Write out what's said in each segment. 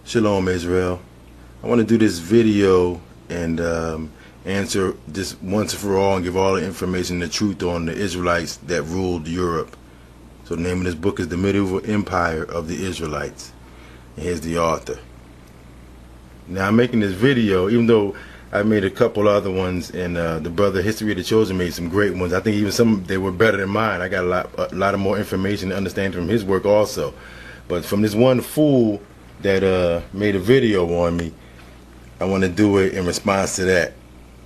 Shalom, Israel. I want to do this video and answer this once and for all and give all the information, the truth on the Israelites that ruled Europe. So the name of this book is The Medieval Empire of the Israelites. And here's the author. Now I'm making this video, even though I made a couple other ones, and the brother History of the Chosen made some great ones. I think even some, they were better than mine. I got a lot of more information to understand from his work also. But from this one fool that made a video on me, I want to do it in response to that.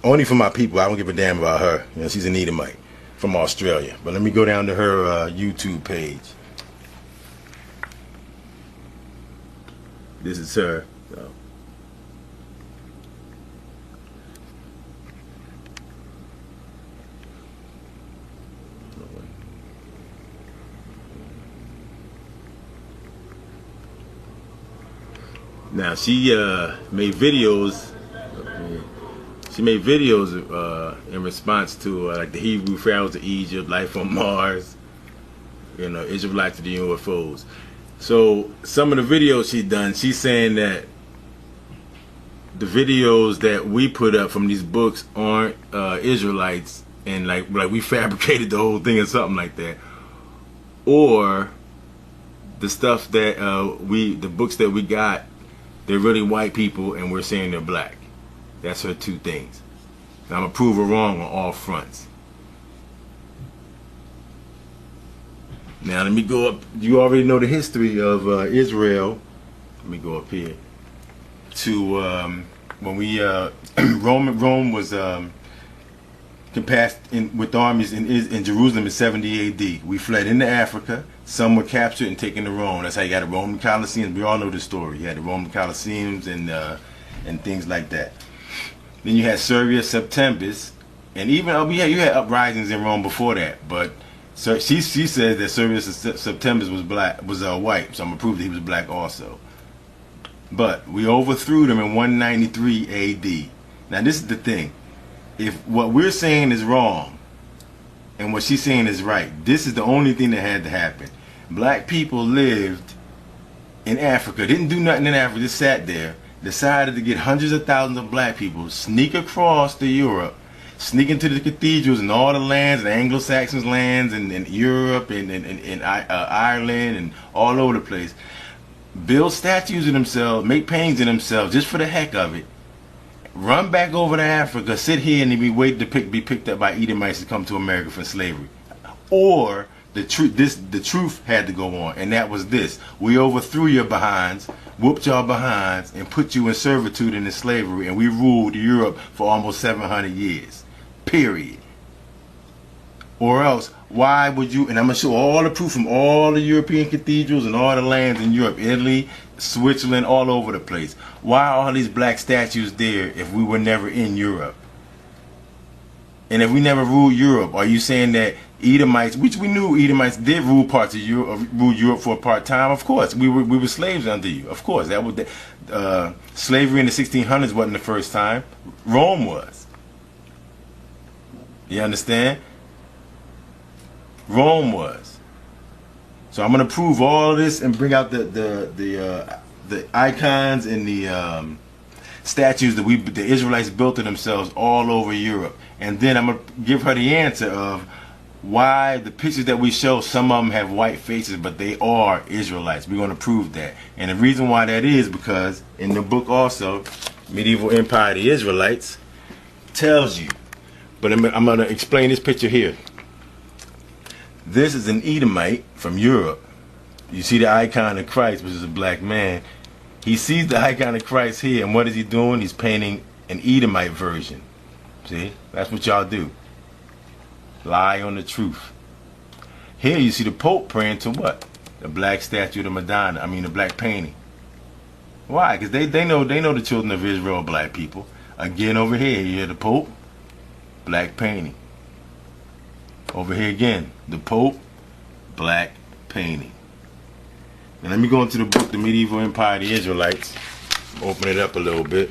Only for my people. I don't give a damn about her. You know, she's an Edomite from Australia. But let me go down to her YouTube page. This is her. So. Now she made videos. She made videos in response to like the Hebrew pharaohs of Egypt, life on Mars, you know, Israelites to the UFOs. So some of the videos she done, she's saying that the videos that we put up from these books aren't Israelites, and like we fabricated the whole thing or something like that, or the stuff that the books that we got, they're really white people and we're saying they're black. That's her two things. And I'm gonna prove her wrong on all fronts. Now let me go up. You already know the history of Israel. Let me go up here to when we Rome was compassed with armies in Jerusalem in 70 AD. We fled into Africa. Some were captured and taken to Rome. That's how you got the Roman Colosseums. We all know the story. You had the Roman Colosseums and things like that. Then you had Servius Septembus, and even you had uprisings in Rome before that. But she says that Servius Septembus was white, so I'm gonna prove that he was black also. But we overthrew them in 193 AD. Now this is the thing: if what we're saying is wrong and what she's saying is right, this is the only thing that had to happen. Black people lived in Africa, didn't do nothing in Africa, just sat there, decided to get hundreds of thousands of black people, sneak across to Europe, sneak into the cathedrals and all the lands, the Anglo-Saxons lands, and Europe and Ireland and all over the place, build statues of themselves, make paintings of themselves just for the heck of it, run back over to Africa, sit here and be waiting to be picked up by Edomites to come to America for slavery. Or the truth had to go on, and that was this: we overthrew your behinds, whooped your behinds, and put you in servitude and in slavery, and we ruled Europe for almost 700 years. Period. Or else, why would you? And I'm gonna show all the proof from all the European cathedrals and all the lands in Europe, Italy, Switzerland, all over the place. Why are all these black statues there if we were never in Europe? And if we never ruled Europe, are you saying that Edomites, which we knew Edomites did rule parts of Europe, rule Europe for a part time? Of course, we were slaves under you. Of course, that was slavery in the 1600s wasn't the first time. Rome was. You understand? Rome was. So I'm gonna prove all of this and bring out the icons and the statues that the Israelites built to themselves all over Europe, and then I'm gonna give her the answer of why the pictures that we show, some of them have white faces, but they are Israelites. We're going to prove that. And the reason why that is because in the book also, Medieval Empire of the Israelites, tells you. But I'm going to explain this picture here. This is an Edomite from Europe. You see the icon of Christ, which is a black man. He sees the icon of Christ here, and what is he doing? He's painting an Edomite version. See? That's what y'all do. Lie on the truth. Here you see the Pope praying to what? The black statue of the Madonna. I mean the black painting. Why? Because they know the children of Israel are black people. Again over here, you hear the Pope, black painting. Over here again, the Pope, black painting. Now let me go into the book, The Medieval Empire of the Israelites. Open it up a little bit.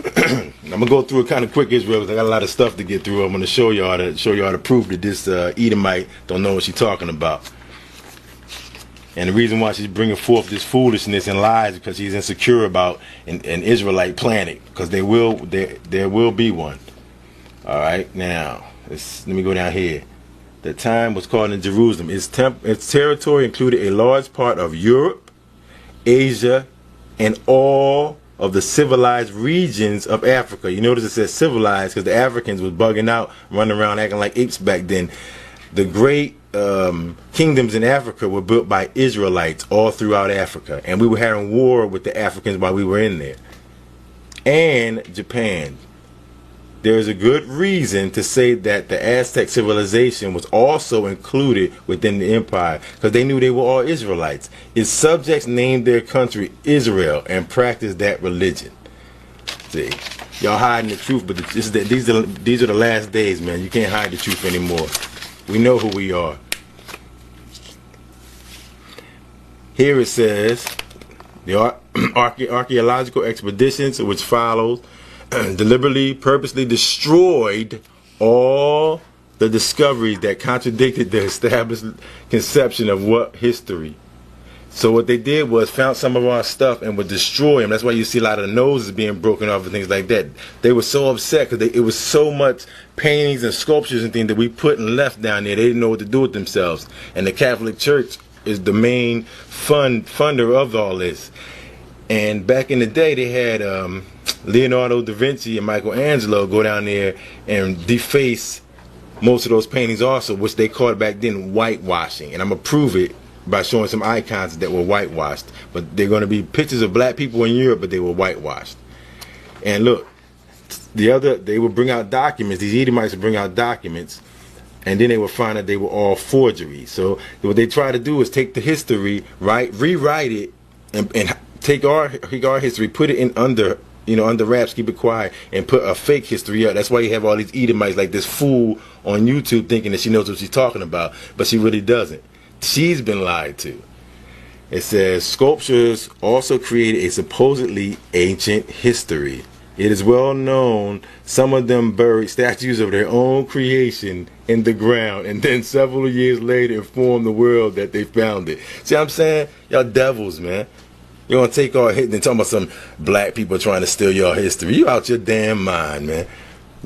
I'm gonna go through it kind of quick, Israel, because I got a lot of stuff to get through. I'm gonna show y'all the proof that this Edomite don't know what she's talking about. And the reason why she's bringing forth this foolishness and lies because she's insecure about an Israelite planet, because there will be one. All right, now let me go down here. The time was called in Jerusalem. Its territory included a large part of Europe, Asia, and all of the civilized regions of Africa. You notice it says civilized because the Africans was bugging out, running around acting like apes back then. The great kingdoms in Africa were built by Israelites all throughout Africa, and we were having war with the Africans while we were in there. And Japan. There is a good reason to say that the Aztec civilization was also included within the empire, because they knew they were all Israelites. Its subjects named their country Israel and practiced that religion. See, y'all hiding the truth, but these are the last days, man. You can't hide the truth anymore. We know who we are. Here it says the archaeological expeditions which followed deliberately, purposely destroyed all the discoveries that contradicted the established conception of what history. So what they did was found some of our stuff and would destroy them. That's why you see a lot of the noses being broken off and things like that. They were so upset because it was so much paintings and sculptures and things that we put and left down there. They didn't know what to do with themselves. And the Catholic Church is the main funder of all this. And back in the day, they had Leonardo da Vinci and Michelangelo go down there and deface most of those paintings also, which they called back then whitewashing. And I'm going to prove it by showing some icons that were whitewashed. But they're going to be pictures of black people in Europe, but they were whitewashed. And look, they would bring out documents. These Edomites would bring out documents, and then they would find that they were all forgeries. So what they try to do is take the history, rewrite it, and take our history, put it in under wraps, keep it quiet, and put a fake history up. That's why you have all these Edomites like this fool on YouTube thinking that she knows what she's talking about, but she really doesn't. She's been lied to. It says sculptures also created a supposedly ancient history. It is well known some of them buried statues of their own creation in the ground and then several years later informed the world that they found it. See what I'm saying? Y'all devils, man. You're going to take our hit and talking about some black people trying to steal your history. You out your damn mind, man.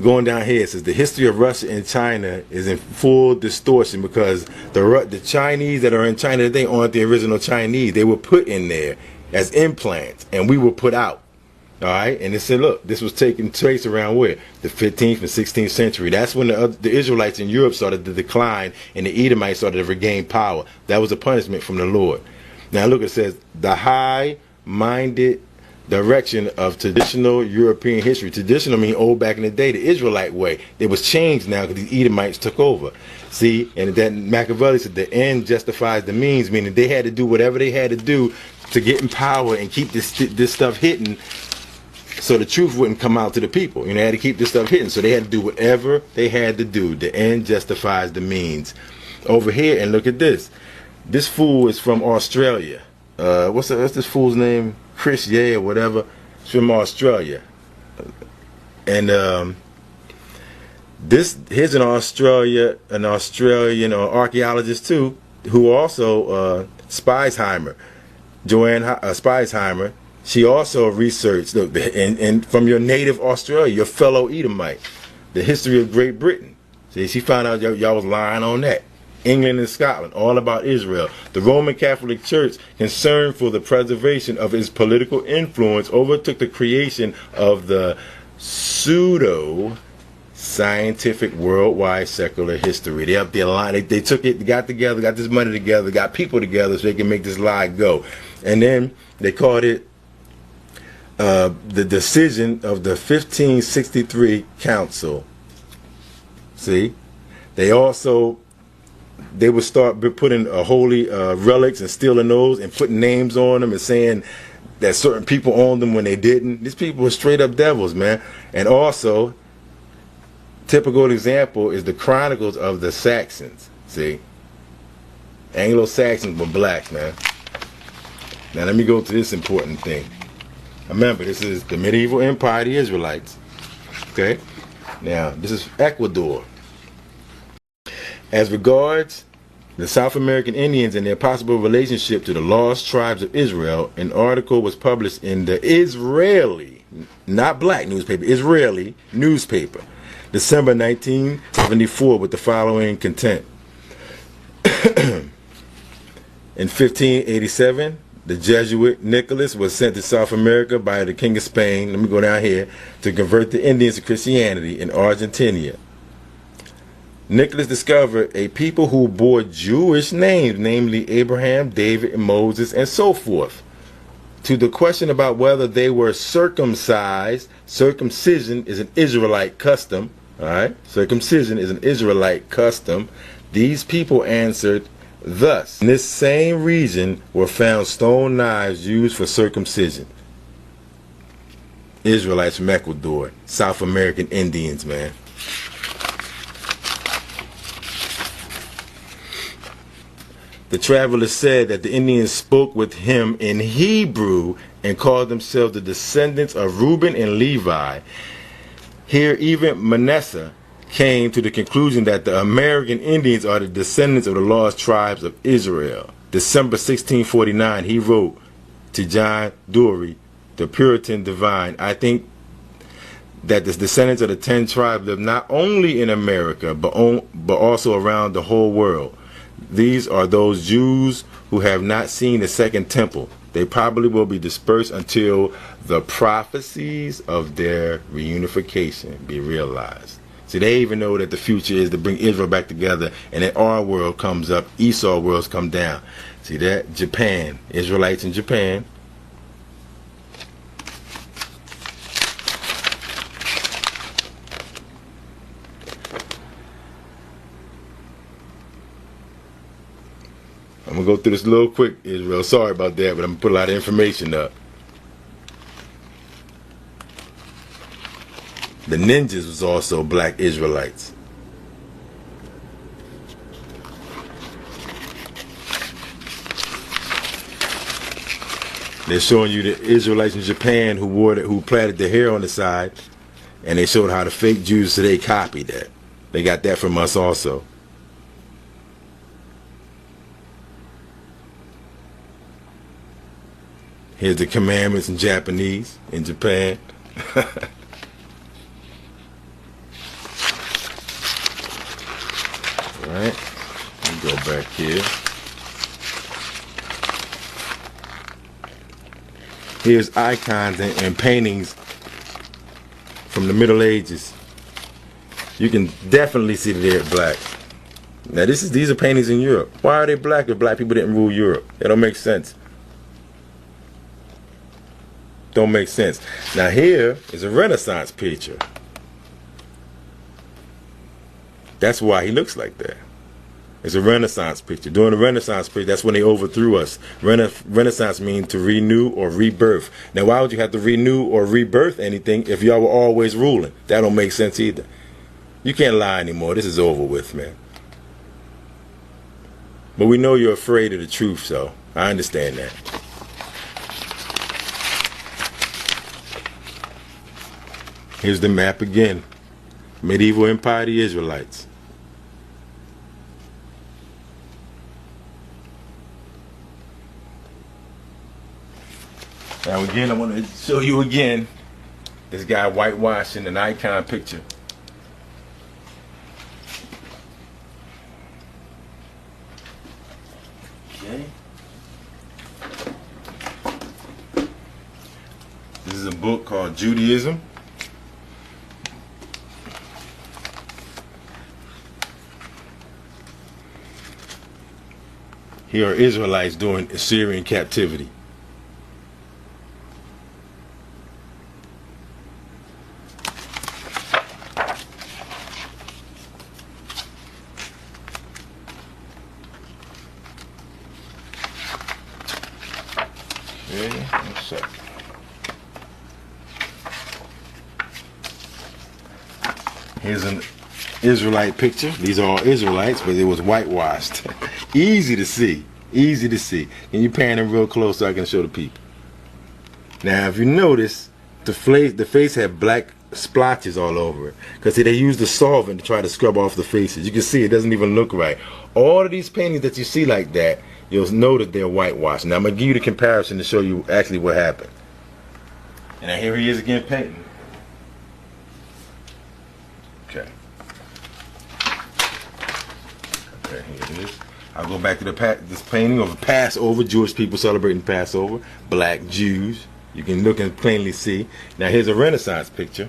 Going down here, it says the history of Russia and China is in full distortion because the Chinese that are in China today aren't the original Chinese. They were put in there as implants, and we were put out. All right, and it said, look, this was taking place around where? The 15th and 16th century. That's when the Israelites in Europe started to decline and the Edomites started to regain power. That was a punishment from the Lord. Now look, it says the high-minded direction of traditional European history. Traditional mean old back in the day, the Israelite way. It was changed now because the Edomites took over. See, and that Machiavelli said the end justifies the means, meaning they had to do whatever they had to do to get in power and keep this stuff hidden so the truth wouldn't come out to the people. They had to keep this stuff hidden, so they had to do whatever they had to do. The end justifies the means. Over here, and look at this. This fool is from Australia. What's this fool's name? Chris Ye or whatever. It's from Australia. And here's an Australian archaeologist too, who also Spizheimer, Joanne Spizheimer. She also researched, look, and from your native Australia, your fellow Edomite, the history of Great Britain. See, she found out y'all was lying on that. England and Scotland, all about Israel. The Roman Catholic Church, concerned for the preservation of its political influence, overtook the creation of the pseudo-scientific worldwide secular history. They up there lying. They took it, got together, got this money together, got people together so they can make this lie go. And then they called it the decision of the 1563 Council. See? They would start putting holy relics and stealing those and putting names on them and saying that certain people owned them when they didn't. These people were straight up devils, man. And also, typical example is the Chronicles of the Saxons. See? Anglo-Saxons were blacks, man. Now let me go to this important thing. Remember, this is the medieval empire of the Israelites. Okay? Now, this is Ecuador. As regards The South American Indians and their possible relationship to the lost tribes of Israel. An article was published in the Israeli, not black newspaper, Israeli newspaper, December 1974, with the following content. In 1587, the Jesuit Nicholas was sent to South America by the King of Spain, let me go down here, to convert the Indians to Christianity in Argentina. Nicholas discovered a people who bore Jewish names, namely Abraham, David, and Moses, and so forth. To the question about whether they were circumcised, circumcision is an Israelite custom. All right, circumcision is an Israelite custom. These people answered thus: in this same region were found stone knives used for circumcision. Israelites from Ecuador, South American Indians, man. The traveler said that the Indians spoke with him in Hebrew and called themselves the descendants of Reuben and Levi. Here even Manasseh came to the conclusion that the American Indians are the descendants of the lost tribes of Israel. December 1649, he wrote to John Dury, the Puritan divine, I think that the descendants of the 10 tribes live not only in America, but also around the whole world. These are those Jews who have not seen the second temple. They probably will be dispersed until the prophecies of their reunification be realized. See, they even know that the future is to bring Israel back together, and that our world comes up, Esau worlds come down. See that? Japan, Israelites in Japan. I'm going to go through this a little quick, Israel. Sorry about that, but I'm going to put a lot of information up. The ninjas was also black Israelites. They're showing you the Israelites in Japan who plaited their hair on the side, and they showed how the fake Jews, so they copied that. They got that from us also. Here's the commandments in Japanese, in Japan. Alright, let me go back here. Here's icons and paintings from the Middle Ages. You can definitely see that they're black. Now these are paintings in Europe. Why are they black if black people didn't rule Europe? That don't make sense. Don't make sense. Now here is a Renaissance picture. That's why he looks like that. It's a Renaissance picture. During the Renaissance period, that's when they overthrew us. Renaissance means to renew or rebirth. Now why would you have to renew or rebirth anything if y'all were always ruling? That don't make sense either. You can't lie anymore. This is over with, man. But we know you're afraid of the truth, so I understand that. Here's the map again. Medieval Empire, the Israelites. Now again, I want to show you again this guy whitewashing an icon picture. Okay. This is a book called Judaism. Here are Israelites during Assyrian captivity. Okay, one second. Here's an Israelite picture. These are all Israelites, but it was whitewashed. Easy to see. Easy to see. Can you pan them real close so I can show the people? Now, if you notice, the face had black splotches all over it. Because they use the solvent to try to scrub off the faces. You can see it doesn't even look right. All of these paintings that you see like that, you'll know that they're whitewashed. Now I'm going to give you the comparison to show you actually what happened. And now here he is again painting. Okay. Okay, here it is. I'll go back to this painting of Passover, Jewish people celebrating Passover, black Jews. You can look and plainly see. Now here's a Renaissance picture.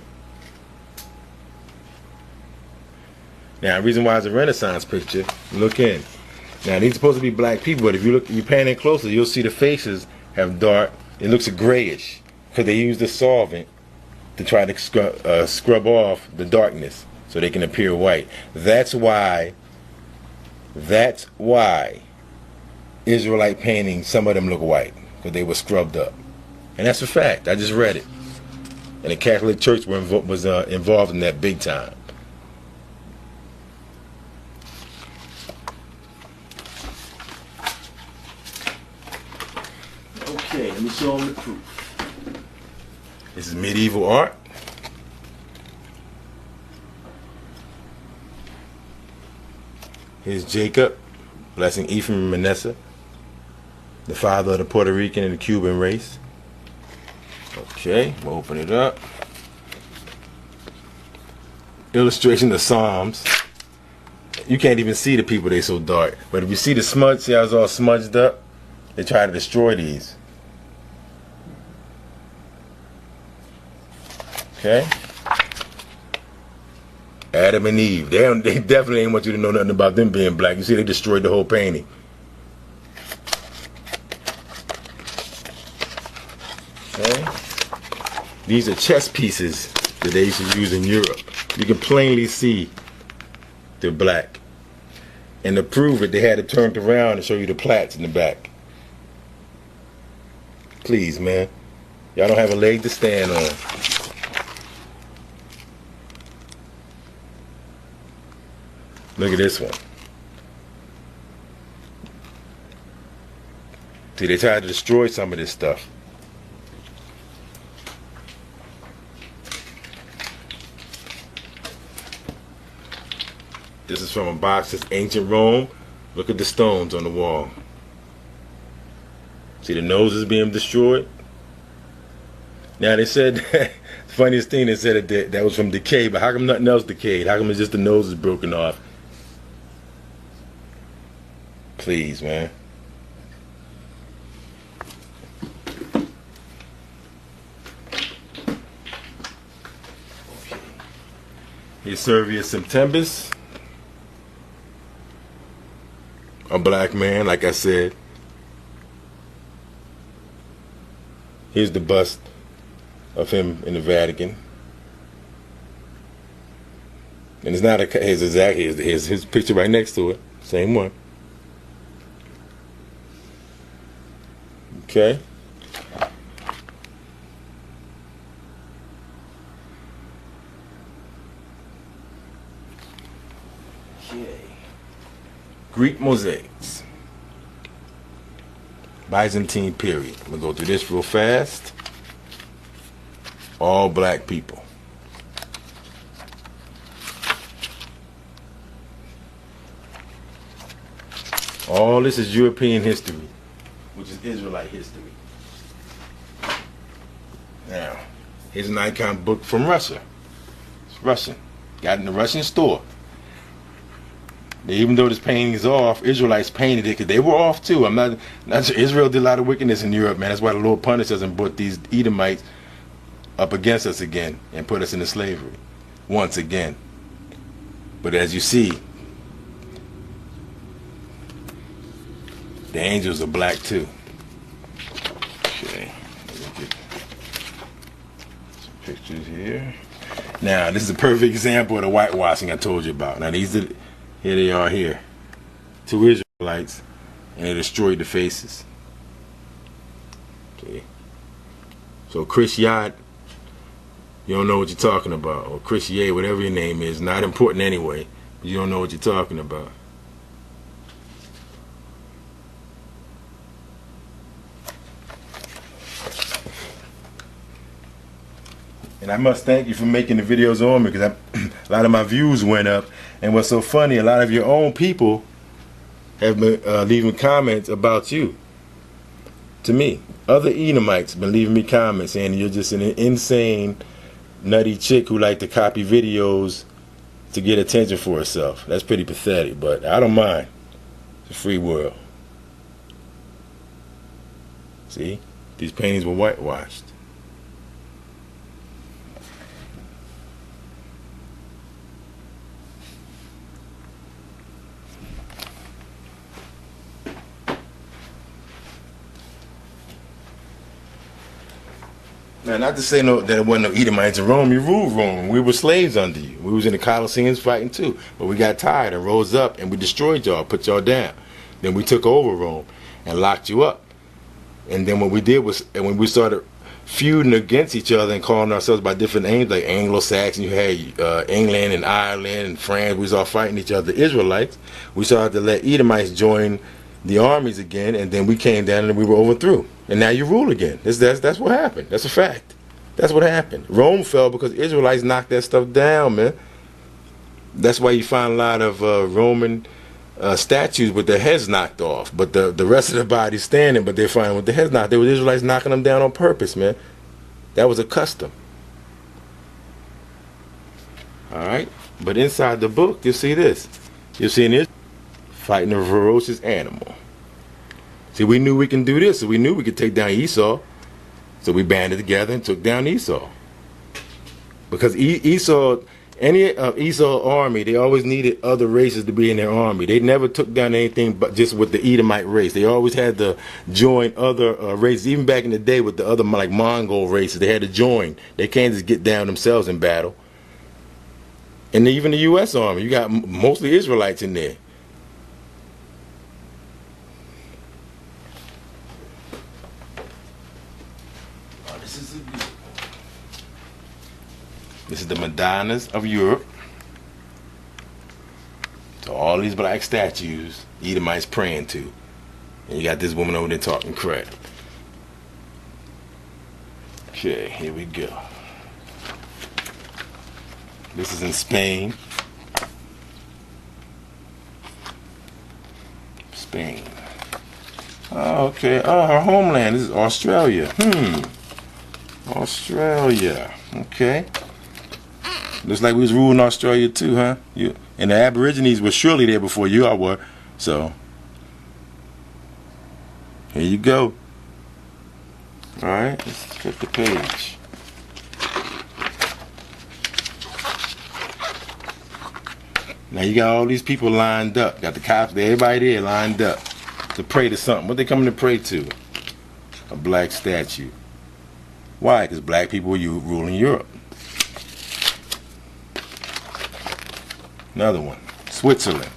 Now the reason why it's a Renaissance picture, look in. Now these are supposed to be black people, but if you pan in closer, you'll see the faces have dark. It looks grayish because they use the solvent to try to scrub off the darkness so they can appear white. That's why Israelite paintings, some of them look white because they were scrubbed up, and that's a fact. I just read it, and the Catholic Church was involved in that big time. Okay, let me show them the proof. This is medieval art. Here's Jacob blessing Ephraim and Manasseh, the father of the Puerto Rican and the Cuban race. Okay, we'll open it up. Illustration of Psalms. You can't even see the people, they're so dark. But if you see the smudge, see how it's all smudged up? They try to destroy these. Okay? Adam and Eve. They definitely ain't want you to know nothing about them being black. You see, they destroyed the whole painting. Okay? These are chess pieces that they used to use in Europe. You can plainly see they're black. And to prove it, they had it turned around and show you the plaits in the back. Please, man. Y'all don't have a leg to stand on. Look at this one. See, they tried to destroy some of this stuff. This is from a box that's ancient Rome. Look at the stones on the wall. See the nose is being destroyed? Now they said, the funniest thing, they said that was from decay, but how come nothing else decayed? How come it's just the nose is broken off? Please, man. Here's Servius Septembus. A black man, like I said. Here's the bust of him in the Vatican. And it's not here's his picture right next to it. Same one. Okay. Okay. Greek mosaics. Byzantine period. I'm going to go through this real fast. All black people. All this is European history, which is Israelite history. Now, here's an icon book from Russia. It's Russian. Got in the Russian store. Even though this painting is off, Israelites painted it because they were off too. I'm not sure. Israel did a lot of wickedness in Europe, man. That's why the Lord punished us and brought these Edomites up against us again and put us into slavery once again. But as you see, the angels are black too. Okay, let me get some pictures here. Now, this is a perfect example of the whitewashing I told you about. Now, here they are here. Two Israelites, and they destroyed the faces. Okay. So Chris Yad, you don't know what you're talking about. Or Chris Ye, whatever your name is, not important anyway. But you don't know what you're talking about. And I must thank you for making the videos on me, because a lot of my views went up. And what's so funny, a lot of your own people have been leaving comments about you to me. Other Edomites been leaving me comments saying you're just an insane, nutty chick who like to copy videos to get attention for herself. That's pretty pathetic, but I don't mind. It's a free world. See? These paintings were whitewashed. Now, not to say that there wasn't no Edomites in Rome. You ruled Rome. We were slaves under you. We was in the Colosseums fighting too. But we got tired and rose up and we destroyed y'all, put y'all down. Then we took over Rome and locked you up. And then what we did was, and when we started feuding against each other and calling ourselves by different names, like Anglo-Saxon, you had England and Ireland and France, we was all fighting each other, the Israelites. We started to let Edomites join the armies again, and then we came down and we were overthrew. And now you rule again. That's what happened. That's a fact. That's what happened. Rome fell because Israelites knocked that stuff down, man. That's why you find a lot of Roman statues with their heads knocked off, but the rest of the body's standing, but they're fine with their heads knocked. There were Israelites knocking them down on purpose, man. That was a custom. Alright? But inside the book, you'll see this. You'll see an Israelite fighting a ferocious animal. See, we knew we can do this, so we knew we could take down Esau. So we banded together and took down Esau. Because Esau, any of Esau's army, they always needed other races to be in their army. They never took down anything but just with the Edomite race. They always had to join other races. Even back in the day with the other like Mongol races, they had to join. They can't just get down themselves in battle. And even the U.S. Army, you got mostly Israelites in there. This is the Madonnas of Europe. So all these black statues, Edomites praying to. And you got this woman over there talking crap. Okay, here we go. This is in Spain. Spain. Oh, okay. Oh, her homeland. This is Australia. Australia. Okay. Looks like we was ruling Australia too, huh? And the Aborigines were surely there before you all were. So, here you go. Alright, let's flip the page. Now you got all these people lined up. Got the cops, everybody there lined up to pray to something. What they coming to pray to? A black statue. Why? Because black people were ruling Europe. Another one, Switzerland.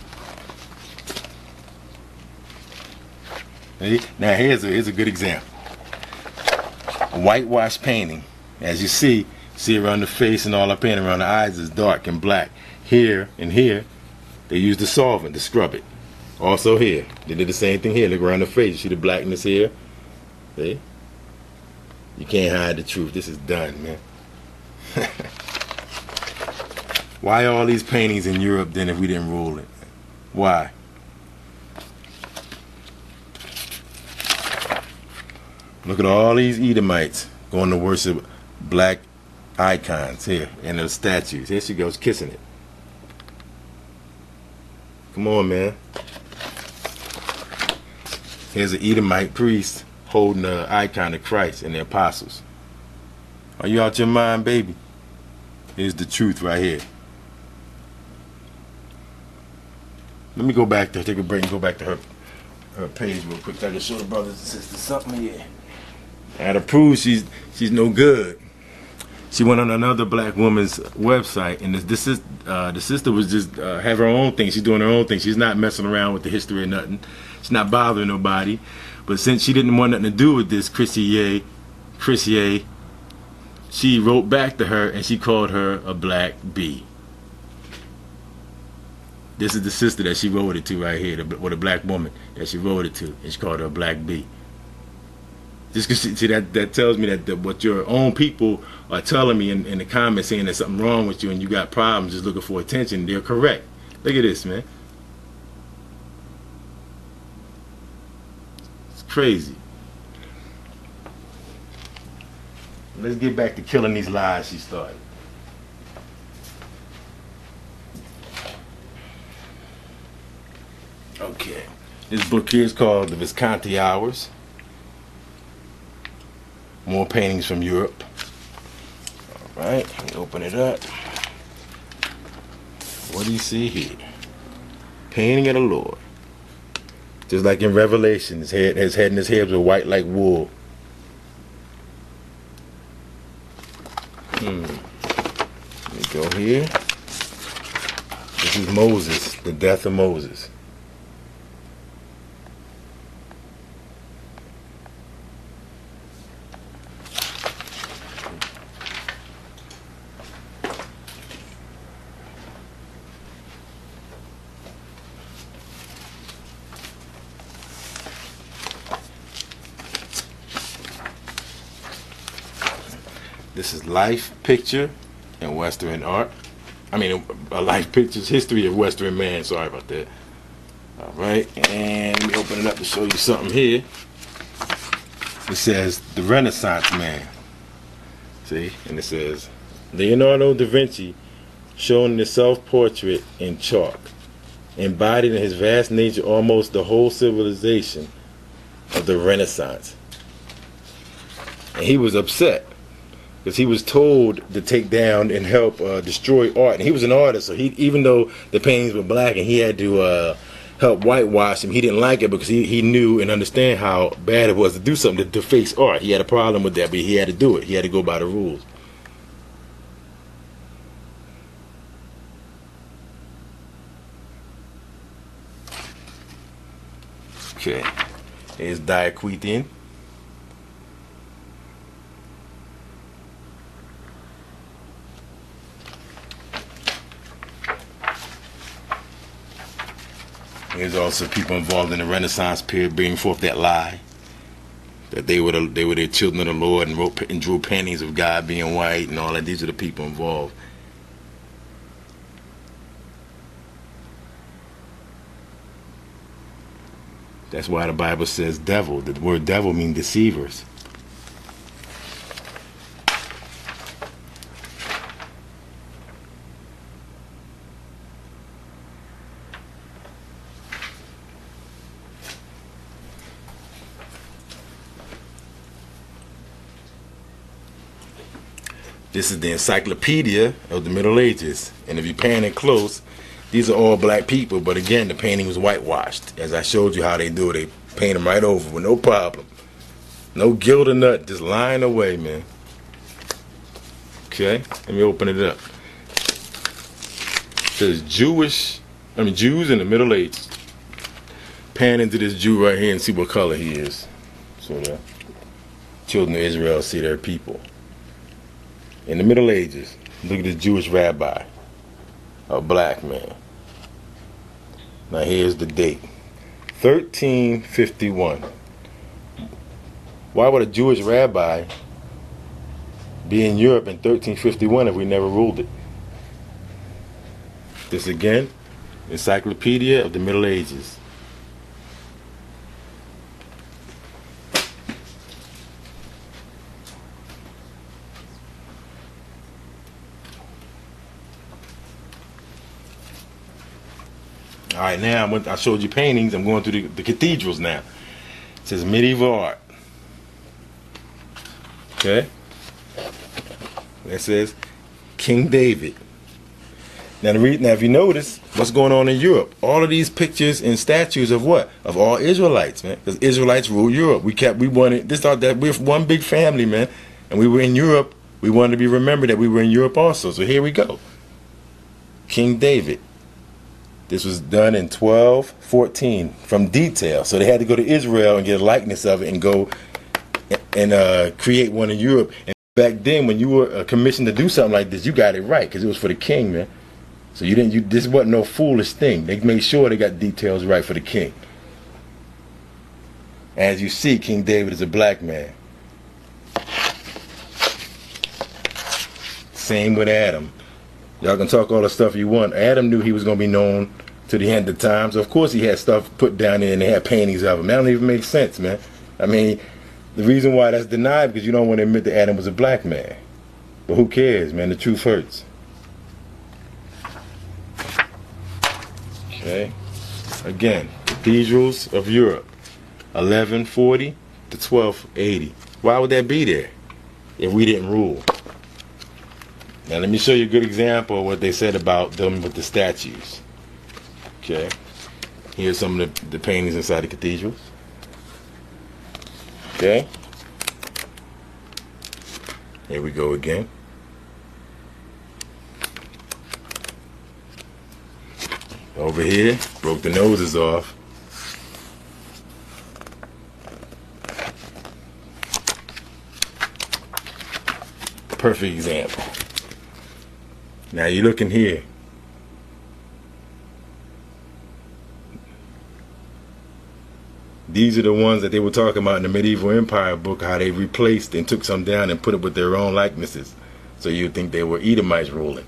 Now here's a good example. A whitewash painting. As you see around the face and all the paint around the eyes is dark and black. Here and here, they use the solvent to scrub it. Also here, they did the same thing here. Look around the face. You see the blackness here? See? You can't hide the truth. This is done, man. Why all these paintings in Europe then if we didn't rule it? Why? Look at all these Edomites going to worship black icons here and the statues. Here she goes kissing it. Come on, man. Here's an Edomite priest holding the icon of Christ and the apostles. Are you out your mind, baby? Here's the truth right here. Let me go back there, take a break and go back to her page real quick. I can show the brothers and sisters something here. Now to prove she's no good, she went on another black woman's website, and the sister was just have her own thing. She's doing her own thing. She's not messing around with the history or nothing. She's not bothering nobody. But since she didn't want nothing to do with this Chrissy, she wrote back to her and she called her a black bee. This is the sister that she wrote it to right here, with a black woman that she wrote it to, and she called her a black bee. Just cause, see that tells me that what your own people are telling me in the comments saying there's something wrong with you and you got problems just looking for attention, they're correct. Look at this, man. It's crazy. Let's get back to killing these lies she started. Okay. This book here is called The Visconti Hours. More paintings from Europe. Alright, let me open it up. What do you see here? Painting of the Lord. Just like in Revelation, his head and his hairs were white like wool. Let me go here. This is Moses, the death of Moses. This is Life Picture in Western Art. I mean, a Life Picture's History of Western Man. Sorry about that. Alright, and let me open it up to show you something here. It says The Renaissance Man. See? And it says, Leonardo da Vinci shown in his self-portrait in chalk, embodied in his vast nature almost the whole civilization of the Renaissance. And he was upset, because he was told to take down and help destroy art. And he was an artist, so even though the paintings were black and he had to help whitewash them, he didn't like it because he knew and understand how bad it was to do something to deface art. He had a problem with that, but he had to do it. He had to go by the rules. Okay, here's Diocletian. There's also people involved in the Renaissance period bringing forth that lie that they were the children of the Lord and wrote and drew paintings of God being white and all that. These are the people involved. That's why the Bible says devil. The word devil means deceivers. This is the encyclopedia of the Middle Ages. And if you're paying it close, these are all black people. But again, the painting was whitewashed. As I showed you how they do it, they paint them right over with no problem. No gilt or nut, just lying away, man. Okay, let me open it up. It says Jews in the Middle Ages. Pan into this Jew right here and see what color he is. So the children of Israel see their people. In the Middle Ages, look at this Jewish rabbi, a black man. Now here's the date, 1351. Why would a Jewish rabbi be in Europe in 1351 if we never ruled it? This again, Encyclopedia of the Middle Ages. All right, now I showed you paintings. I'm going through the cathedrals now. It says medieval art. Okay. That says King David. Now, if you notice what's going on in Europe, all of these pictures and statues of what? Of all Israelites, man. Because Israelites rule Europe. We wanted this thought that we're one big family, man. And we were in Europe. We wanted to be remembered that we were in Europe also. So here we go. King David. This was done in 1214 from detail. So they had to go to Israel and get a likeness of it and go and create one in Europe. And back then, when you were commissioned to do something like this, you got it right because it was for the king, man. So this wasn't no foolish thing. They made sure they got details right for the king. As you see, King David is a black man. Same with Adam. Y'all can talk all the stuff you want. Adam knew he was going to be known to the end of time, so of course he had stuff put down there and they had paintings of him. That don't even make sense, man. I mean, the reason why that's denied because you don't want to admit that Adam was a black man. But who cares, man? The truth hurts. Okay. Again, cathedrals of Europe, 1140 to 1280. Why would that be there if we didn't rule? Now let me show you a good example of what they said about them with the statues. Okay. Here's some of the paintings inside the cathedrals. Okay. Here we go again. Over here, broke the noses off. Perfect example. Now you're looking here. These are the ones that they were talking about in the Medieval Empire book, how they replaced and took some down and put it with their own likenesses. So you'd think they were Edomites ruling.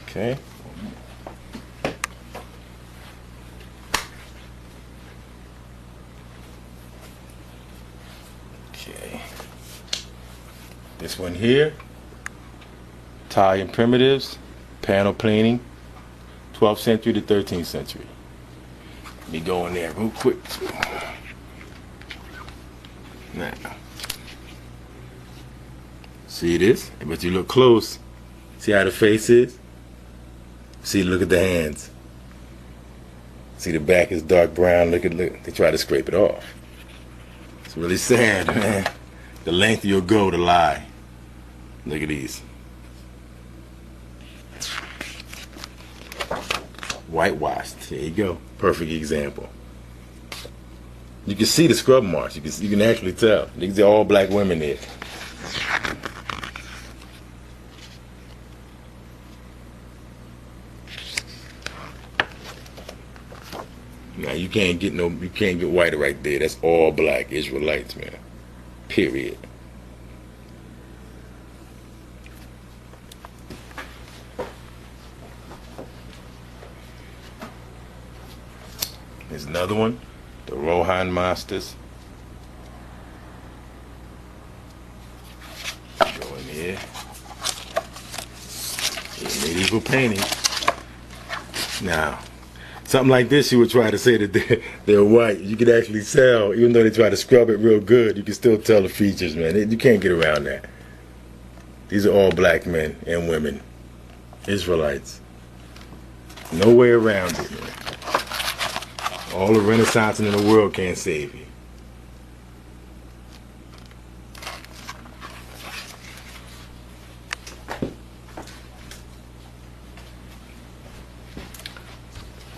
Okay. Okay. This one here, Italian primitives, panel painting, 12th century to 13th century. Let me go in there real quick. Now, see this? But you look close. See how the face is? See, look at the hands. See, the back is dark brown. Look. They try to scrape it off. It's really sad, man. The length you'll go to lie. Look at these. Whitewashed. There you go. Perfect example. You can see the scrub marks. You can actually tell. These are all black women there. Now you can't get white right there. That's all black Israelites, man. Period. There's another one, the Rohan Masters. Go in here. Medieval painting. Now, something like this, you would try to say that they're white. You could actually tell, even though they try to scrub it real good, you can still tell the features, man. You can't get around that. These are all black men and women, Israelites. No way around it, man. All the Renaissance in the world can't save you.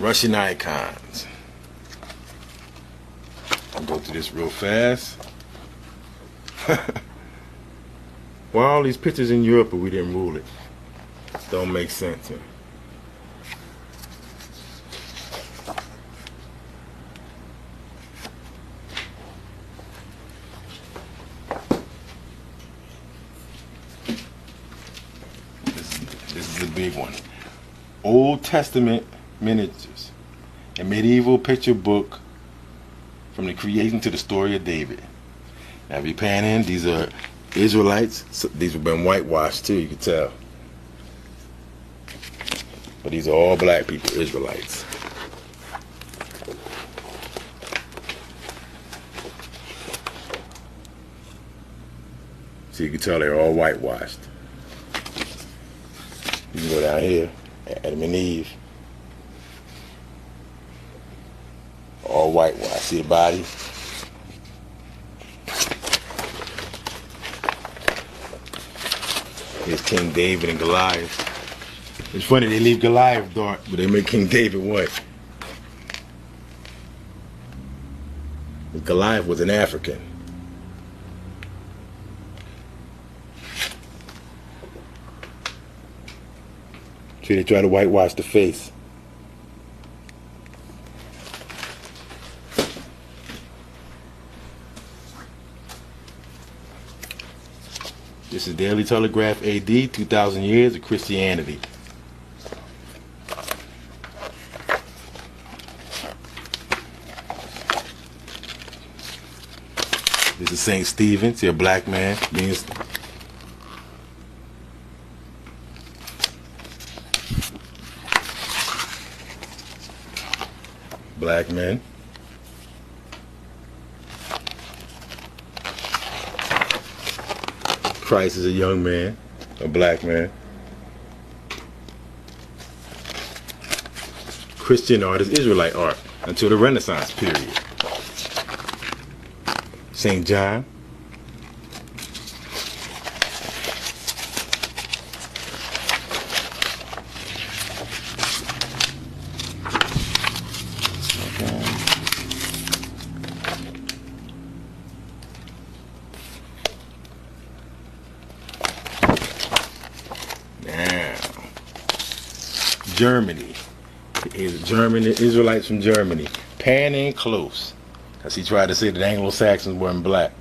Russian icons. I'll go through this real fast. Why all these pictures in Europe but we didn't rule it? Don't make sense. Huh? This is a big one. Old Testament miniatures. A medieval picture book from the creation to the story of David. Now if you pan in, these are Israelites. So these have been whitewashed too, you can tell. But these are all black people, Israelites. So you can tell they're all whitewashed. You can go down here, Adam and Eve. All whitewashed. See the body? Here's King David and Goliath. It's funny, they leave Goliath dark, but they make King David white. But Goliath was an African. See, they try to whitewash the face. This is Daily Telegraph AD, 2,000 years of Christianity. This is St. Stephen. See a black man being... Black men. Christ is a young man, a black man. Christian art is Israelite art until the Renaissance period. St. John. Now, Germany. Israelites from Germany. Pan in close. As he tried to say that Anglo-Saxons weren't black.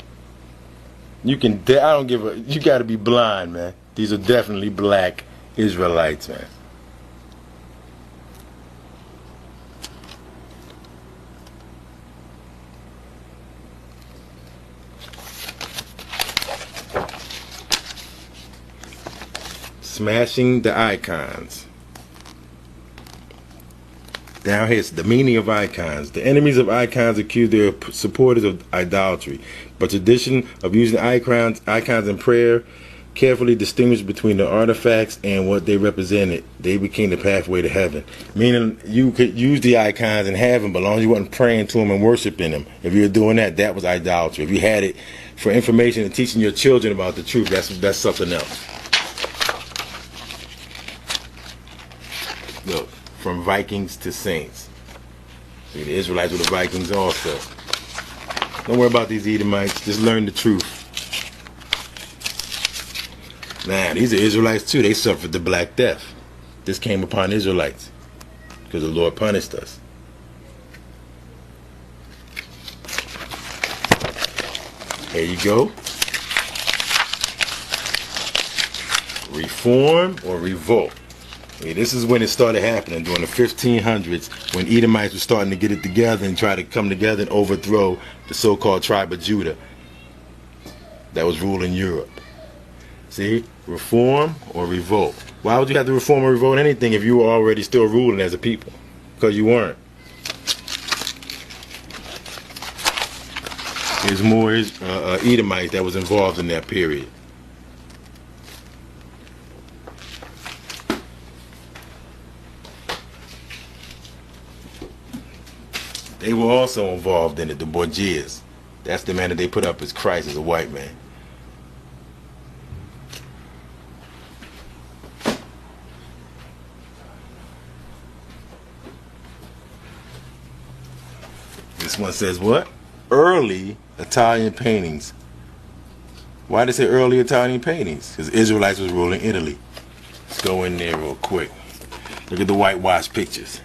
You gotta be blind, man. These are definitely black Israelites, man. Smashing the icons. Down here, it's the meaning of icons. The enemies of icons accuse their supporters of idolatry, but tradition of using icons in prayer carefully distinguished between the artifacts and what they represented. They became the pathway to heaven. Meaning, you could use the icons and have them, but as long as you wasn't praying to them and worshiping them. If you were doing that, that was idolatry. If you had it for information and teaching your children about the truth, that's something else. Look. From Vikings to saints. See, the Israelites were the Vikings also. Don't worry about these Edomites. Just learn the truth. Now, these are Israelites too. They suffered the Black Death. This came upon Israelites because the Lord punished us. There you go. Reform or revolt. This is when it started happening during the 1500s, when Edomites were starting to get it together and try to come together and overthrow the so-called tribe of Judah that was ruling Europe. See, reform or revolt. Why would you have to reform or revolt anything if you were already still ruling as a people? Because you weren't. There's more Edomites that was involved in that period. They were also involved in it, the Borgias. That's the man that they put up as Christ, as a white man. This one says what? Early Italian paintings. Why did they say early Italian paintings? Because Israelites was ruling Italy. Let's go in there real quick. Look at the whitewashed pictures.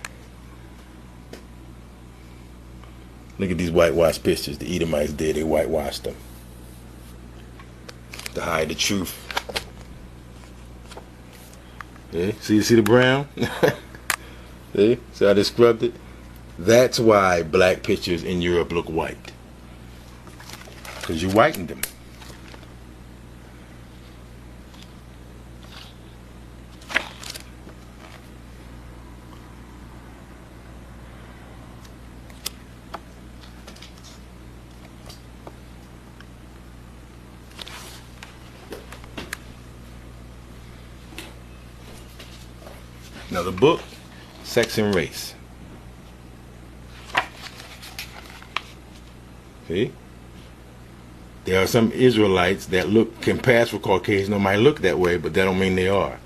Look at these whitewashed pictures. The Edomites did. They whitewashed them to hide the truth. Yeah? See the brown? See how they scrubbed it? That's why black pictures in Europe look white. Because you whitened them. Now the book, Sex and Race. See? There are some Israelites that can pass for Caucasian or might look that way, but that don't mean they are.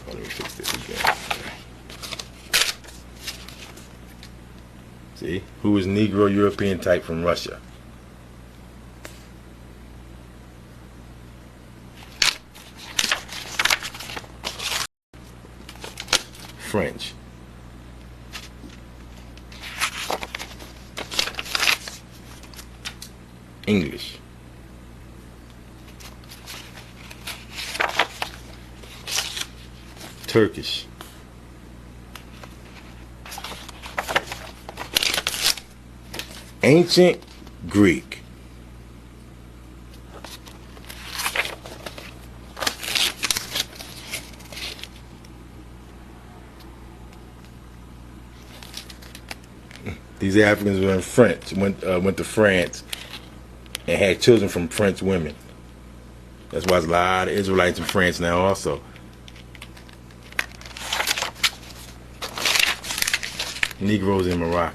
Let me fix this again. See? Who is Negro European type from Russia? French. English. Turkish. Ancient Greek. These Africans were in French, went to France and had children from French women. That's why there's a lot of Israelites in France now also. Negroes in Morocco.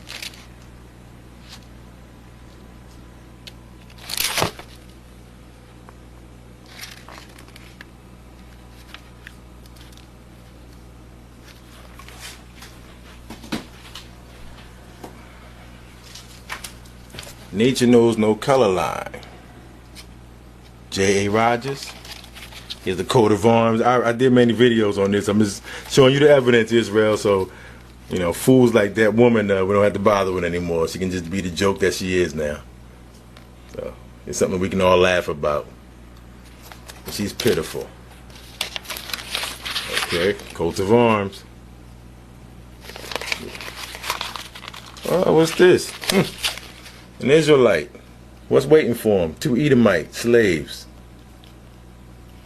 Nature knows no color line. J.A. Rogers. Here's the coat of arms. I did many videos on this. I'm just showing you the evidence, Israel, so, you know, fools like that woman, we don't have to bother with anymore. She can just be the joke that she is now. So, it's something we can all laugh about. She's pitiful. Okay, coats of arms. Oh, what's this? An Israelite. What's waiting for him? 2 Edomite slaves.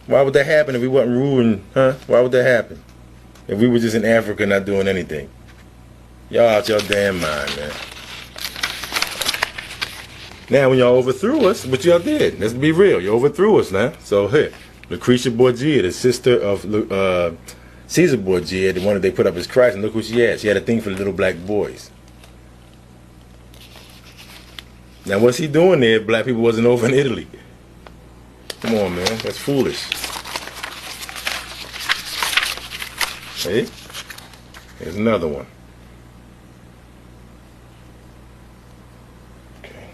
Why would that happen if we wasn't ruling, huh? Why would that happen? If we were just in Africa not doing anything. Y'all out your damn mind, man. Now when y'all overthrew us, what y'all did, let's be real, you overthrew us now. So here, Lucretia Borgia, the sister of Caesar Borgia, the one that they put up as Christ, and look who she had. She had a thing for the little black boys. Now what's he doing there if black people wasn't over in Italy? Come on, man, that's foolish. Hey, here's another one. Okay.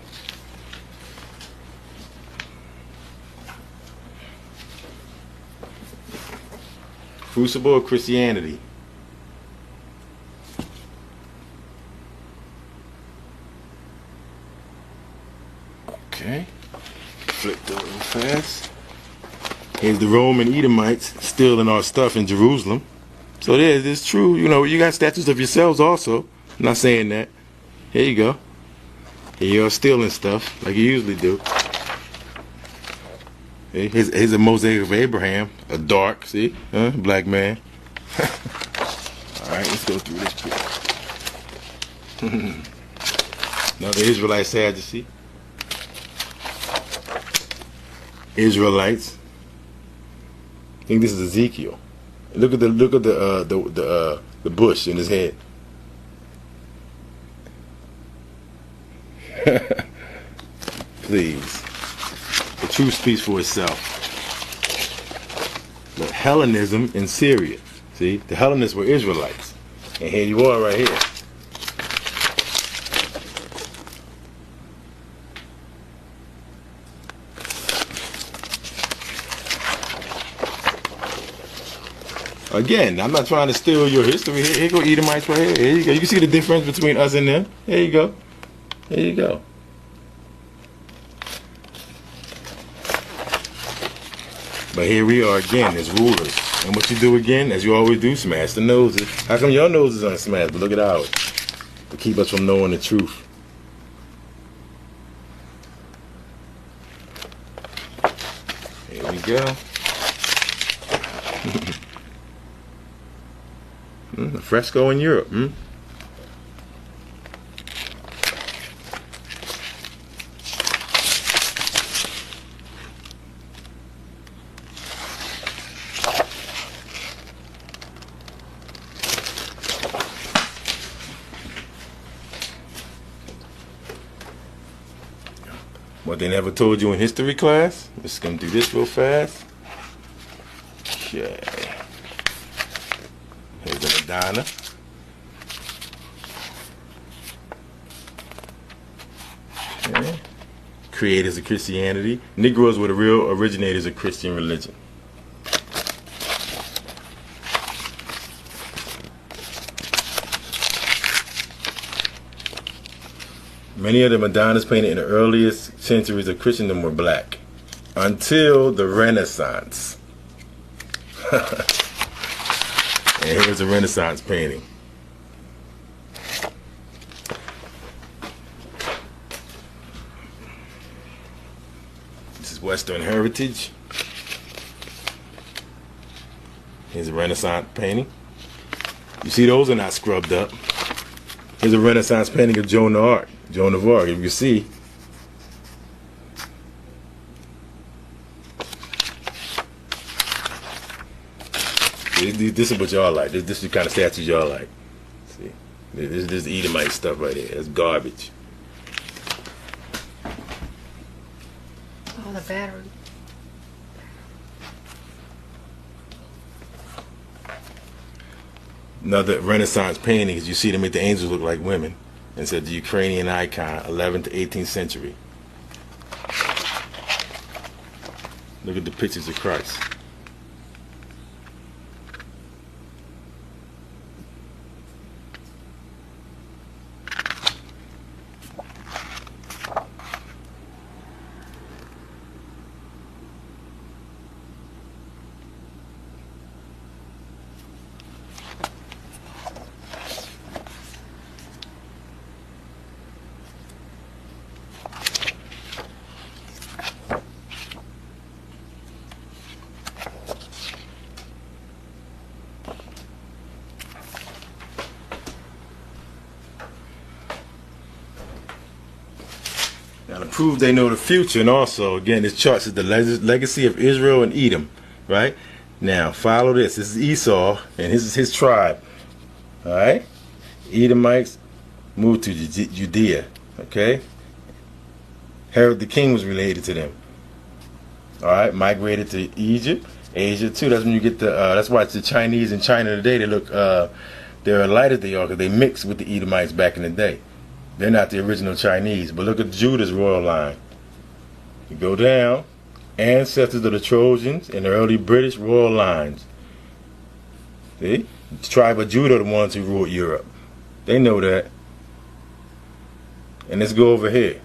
Crucible of Christianity. Okay, flip through real fast. Here's the Roman Edomites stealing our stuff in Jerusalem. So it's true, you know, you got statues of yourselves also. I'm not saying that. Here you go. Here you're stealing stuff like you usually do. Here's a mosaic of Abraham, a dark, see, black man. Alright, let's go through this quick. Another Israelite Sadducee. Israelites. I think this is Ezekiel. Look at the bush in his head. Please. The truth speaks for itself. The Hellenism in Syria. See, the Hellenists were Israelites, and here you are right here. Again, I'm not trying to steal your history. Here you go, Edomites right here. Here you go. You can see the difference between us and them. Here you go. Here you go. But here we are again as rulers. And what you do again, as you always do, smash the noses. How come your noses aren't smashed? But look at ours. To keep us from knowing the truth. Here we go. A fresco in Europe. What they never told you in history class. Let's skim through this real fast. Okay. Here's the Madonna. Okay. Creators of Christianity. Negroes were the real originators of Christian religion. Many of the Madonnas painted in the earliest centuries of Christendom were black, until the Renaissance. And here's a Renaissance painting. This is Western Heritage. Here's a Renaissance painting. You see, those are not scrubbed up. Here's a Renaissance painting of Joan of Arc. Joan of Arc, if you can see. This is what y'all like. This is the kind of statues y'all like. See, this is Edomite stuff right here. It's garbage. Oh, the battery. Another Renaissance painting is you see them make the angels look like women. And said the Ukrainian icon, 11th to 18th century. Look at the pictures of Christ. Now to prove they know the future, and also, again, this chart is the legacy of Israel and Edom, right? Now, follow this. This is Esau, and this is his tribe, all right? Edomites moved to Judea, okay? Herod the king was related to them, all right? Migrated to Egypt, Asia too. That's when you get the, that's why it's the Chinese in China today, they look, they're light as they are because they mixed with the Edomites back in the day. They're not the original Chinese, but look at Judah's royal line. You go down, ancestors of the Trojans and the early British royal lines. See? The tribe of Judah are the ones who ruled Europe. They know that. And let's go over here.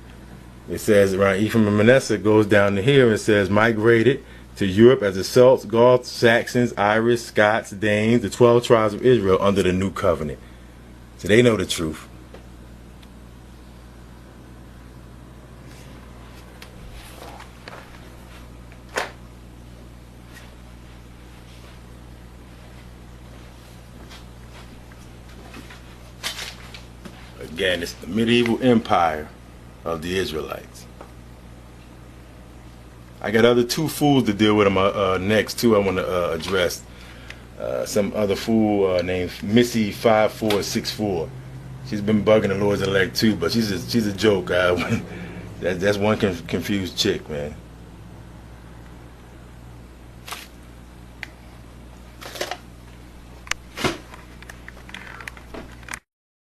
It says around Ephraim and Manasseh goes down to here and says migrated to Europe as the Celts, Goths, Saxons, Irish, Scots, Danes, the 12 tribes of Israel under the new covenant. So they know the truth. Again, it's the medieval empire of the Israelites. I got other two fools to deal with them next too. I want to address some other fool named Missy 5464. She's been bugging the Lord's elect too, but she's a joke. That's one confused chick, man.